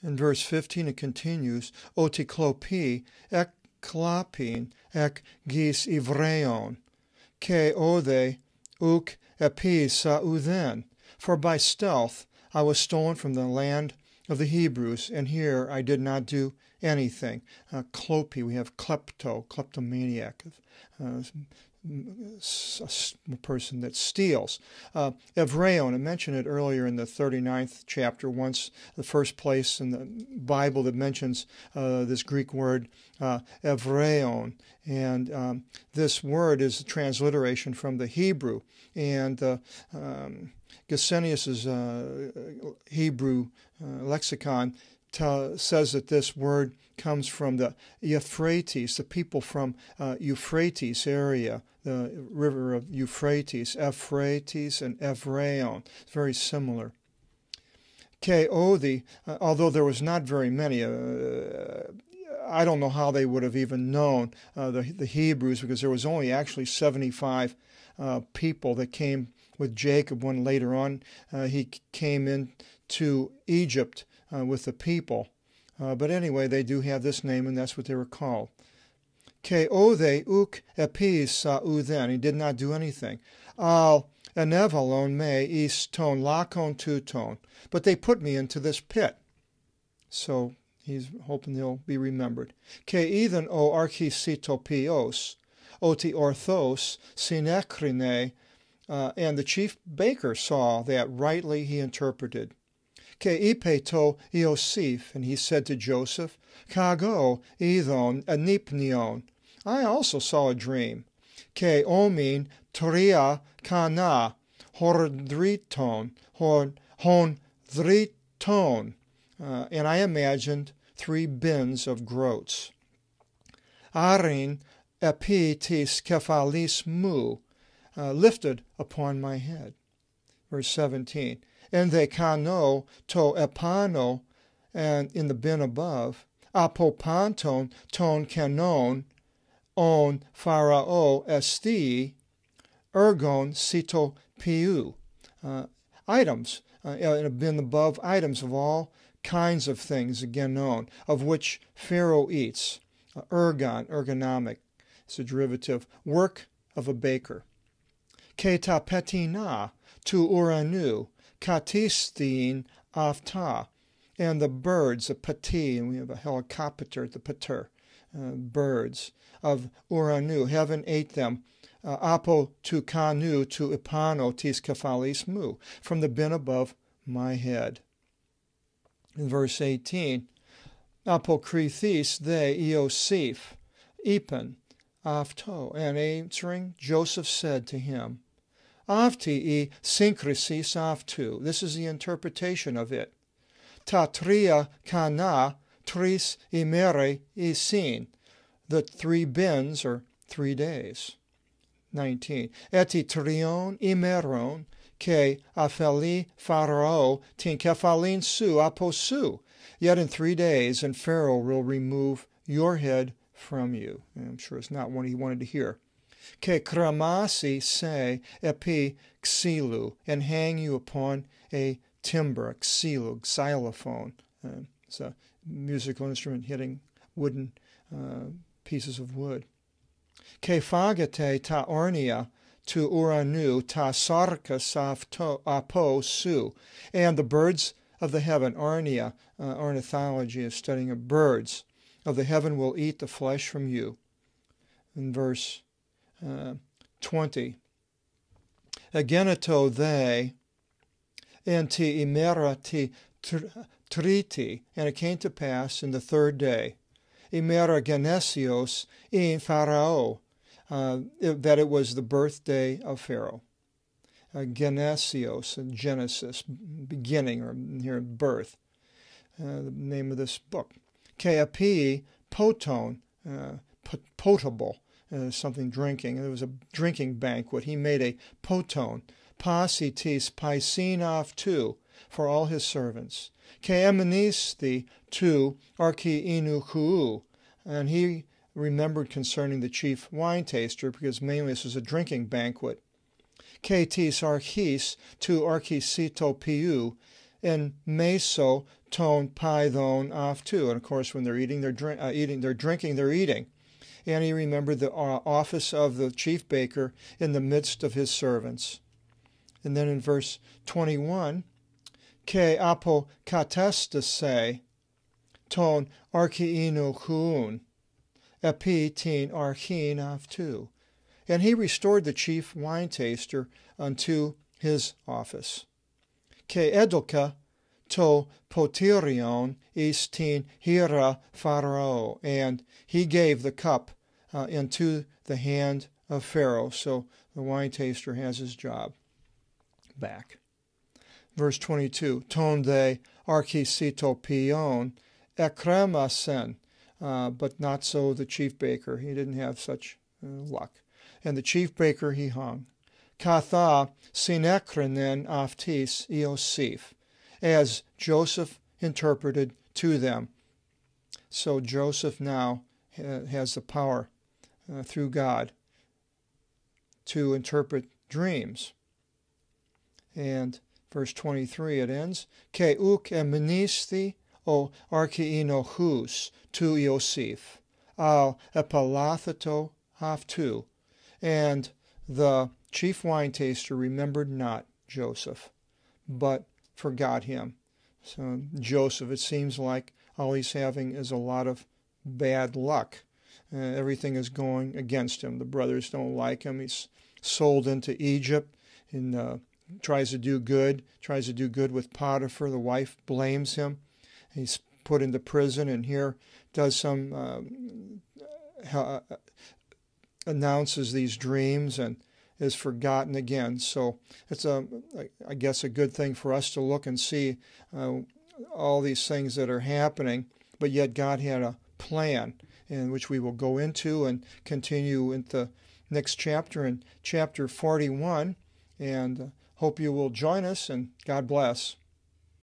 In verse 15 it continues, Otiklopi ek klapin ek gis ivreon, ke ode uk epi sauden. For by stealth I was stolen from the land of the Hebrews, and here I did not do anything. Klopi, we have kleptomaniac, a person that steals. Evreon, I mentioned it earlier in the 39th chapter, once the first place in the Bible that mentions this Greek word Evreon. And this word is a transliteration from the Hebrew. And Gesenius's Hebrew lexicon says that this word comes from the Euphrates, the people from Euphrates area, the river of Euphrates, Euphrates and Evreon. It's very similar. Keodi, although there was not very many, I don't know how they would have even known the Hebrews, because there was only actually 75 people that came with Jacob when later on he came into Egypt with the people. But anyway, they do have this name, and that's what they were called. Keode uk epis sauden. He did not do anything. Al enevalon me is ton lakon tuton. But they put me into this pit. So he's hoping they'll be remembered. Ke ethan o archisitopios, oti orthos sinekrine. And the chief baker saw that rightly he interpreted. Ke ipeto Iosif, and he said to Joseph, Kago idon anipnion. I also saw a dream. Ke omin toria kana hordriton hondriton. And I imagined 3 bins of groats. Arin epitis kephalis mu, lifted upon my head. Verse 17. And they kano to epano, and in the bin above, apopanton ton canon on Pharao esti, ergon cito piu. Items, in a bin above, items of all kinds of things, again known, of which Pharaoh eats. Ergonomic, it's a derivative, work of a baker. Keta petina tu uranu, katistin afta, and the birds, the pati, and we have a helicopter, the pater, birds of uranu, heaven ate them. Apo tu kanu tu ipano tis kephalis mu, from the bin above my head. In verse 18, apokrithis they Iosif, ipen, afto, and answering, Joseph said to him, Avti e synkrisis aftu. This is the interpretation of it. Tatria kana tris imere isin. The 3 bins are 3 days. 19. Eti trion imeron ke afeli Pharao tin kephalin su aposu. Yet in 3 days, and Pharaoh will remove your head from you. And I'm sure it's not what he wanted to hear. Ke kramasi se epi xilu, and hang you upon a timber, a xilu, xylophone. It's a musical instrument hitting wooden pieces of wood. Ke fagate ta ornia tu uranu ta sarkas apo su, and the birds of the heaven, ornia, ornithology is studying of birds of the heaven will eat the flesh from you. In verse 20. Ageneto they, enti imerati triti, and it came to pass in the 3rd day, imera genesios in Pharao, that it was the birthday of Pharaoh. Genesios, Genesis, beginning, or here birth, the name of this book. Keapi poton, potable, something drinking. There was a drinking banquet. He made a poton, pasitis paisinaf tu, for all his servants. Keemenisti tu archi inu, and he remembered concerning the chief wine taster, because mainly this was a drinking banquet. Ketis archis tu archisito piu, and meso ton python off too. And of course, when they're eating, they're drinking, they're eating. And he remembered the office of the chief baker in the midst of his servants. And then in verse 21, ke apokatestase ton archeino huun, epi tin archin av tu. And he restored the chief wine taster unto his office. Ke edoka to potirion istin hira pharaoh. And he gave the cup into the hand of Pharaoh. So the wine taster has his job back. Verse 22, ton de archisitopion ekremasen, but not so the chief baker. He didn't have such luck. And the chief baker he hung. Katha sinekrenen aftis Iosif, as Joseph interpreted to them. So Joseph now has the power through God to interpret dreams. And verse 23 it ends, Ke uk emenisti o archeinochus tu Iosif, al epalathato haftu. And the chief wine taster remembered not Joseph, but forgot him. So Joseph, it seems like all he's having is a lot of bad luck. Everything is going against him. The brothers don't like him. He's sold into Egypt and tries to do good with Potiphar. The wife blames him. He's put into prison, and here does some announces these dreams and is forgotten again. So it's I guess a good thing for us to look and see all these things that are happening, but yet God had a plan in which we will go into and continue into next chapter, in chapter 41, and hope you will join us, and God bless.